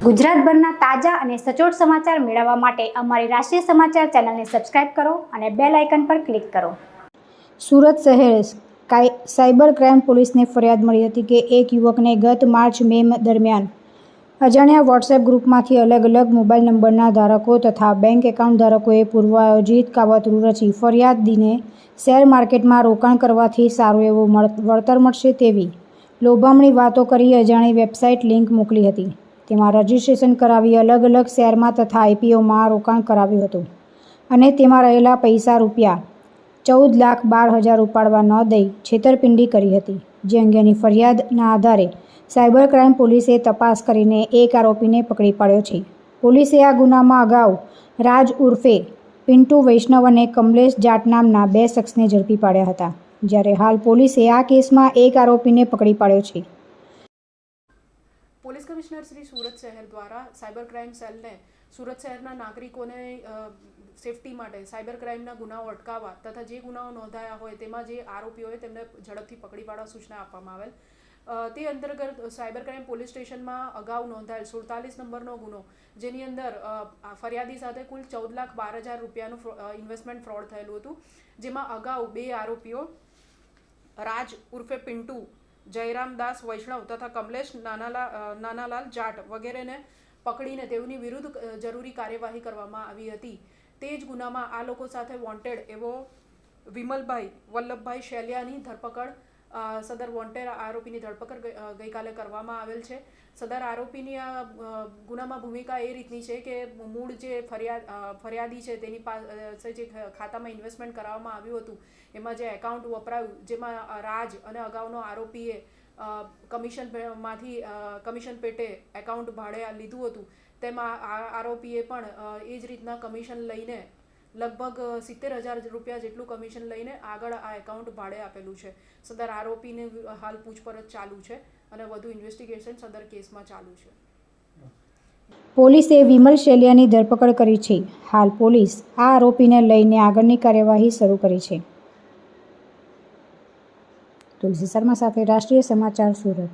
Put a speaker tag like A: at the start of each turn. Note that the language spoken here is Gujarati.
A: ગુજરાતભરના તાજા અને સચોટ સમાચાર મેળવવા માટે અમારી રાષ્ટ્રીય સમાચાર ચેનલને સબસ્ક્રાઇબ કરો અને બેલ આઇકન પર ક્લિક કરો। સુરત શહેર સાયબર ક્રાઇમ પોલીસને ફરિયાદ મળી હતી કે એક યુવકને ગત માર્ચ-મે દરમિયાન અજાણ્યા વોટ્સએપ ગ્રુપમાંથી અલગ અલગ મોબાઈલ નંબરના ધારકો તથા બેંક એકાઉન્ટ ધારકોએ પૂર્વાયોજિત કાવતરું રચી ફરિયાદીને શેર માર્કેટમાં રોકાણ કરવાથી સારું એવું વળતર મળશે તેવી લોભામણી વાતો કરી અજાણી વેબસાઇટ લિંક મોકલી હતી। તેમાં રજીસ્ટ્રેશન કરાવી અલગ અલગ શેરમાં તથા આઈપીઓમાં રોકાણ કરાવ્યું હતું અને તેમાં રહેલા પૈસા ₹14,12,000 ઉપાડવા ન દઈ છેતરપિંડી કરી હતી, જે અંગેની ફરિયાદના આધારે સાયબર ક્રાઇમ પોલીસે તપાસ કરીને એક આરોપીને પકડી પાડ્યો છે। પોલીસે આ ગુનામાં અગાઉ રાજ ઉર્ફે પિન્ટુ વૈષ્ણવ અને કમલેશ જાટ નામના 2 શખ્સને ઝડપી પાડ્યા હતા, જ્યારે હાલ પોલીસે આ કેસમાં એક આરોપીને પકડી પાડ્યો છે।
B: પોલીસ કમિશનર શ્રી સુરત શહેર દ્વારા સાયબર ક્રાઇમ સેલને સુરત શહેરના નાગરિકોને સેફટી માટે સાયબર ક્રાઇમના ગુનાઓ અટકાવવા તથા જે ગુનાઓ નોંધાયા હોય તેમાં જે આરોપીઓ હોય તેમને ઝડપથી પકડી પાડવા સૂચના આપવામાં આવેલ। તે અંતર્ગત સાયબર ક્રાઇમ પોલીસ સ્ટેશનમાં અગાઉ નોંધાયેલ 47 નંબરનો ગુનો, જેની અંદર ફરિયાદી સાથે કુલ ₹14,12,000 ઇન્વેસ્ટમેન્ટ ફ્રોડ થયેલું હતું, જેમાં અગાઉ 2 આરોપીઓ રાજ ઉર્ફે પિન્ટુ જયરામદાસ વૈષ્ણવ તથા કમલેશ નાનાલાલ જાટ વગેરેને પકડીને તેઓની વિરુદ્ધ જરૂરી કાર્યવાહી કરવામાં આવી હતી। તે જ ગુનામાં આ લોકો સાથે વોન્ટેડ એવો વિમલભાઈ વલ્લભભાઈ શેલિયાની ધરપકડ સદર વોન્ટેડ આરોપીની ધરપકડ ગઈકાલે કરવામાં આવેલ છે। સદર આરોપીની આ ગુનામાં ભૂમિકા એ રીતની છે કે મૂળ જે ફરિયાદી છે તેની પાસે જે ખાતામાં ઇન્વેસ્ટમેન્ટ કરાવવામાં આવ્યું હતું એમાં જે એકાઉન્ટ વપરાયું, જેમાં રાજ અને અગાઉનો આરોપીએ કમિશન પેટે એકાઉન્ટ ભાડે લીધું હતું, તેમાં આ આરોપીએ પણ એ જ રીતના કમિશન લઈને લગભગ ₹70,000 જેટલું કમિશન લઈને આગળ આ એકાઉન્ટ ભાડે આપેલું છે। સદર આરોપીને હાલ પૂછપરછ ચાલુ છે અને વધુ ઇન્વેસ્ટિગેશન સદર કેસમાં ચાલુ છે।
A: પોલીસે વિમલ શેલિયાની ધરપકડ કરી છે। હાલ પોલીસ આ આરોપીને લઈને આગળની કાર્યવાહી શરૂ કરી છે। તુલસી શર્મા સાથે રાષ્ટ્રીય સમાચાર સુરત।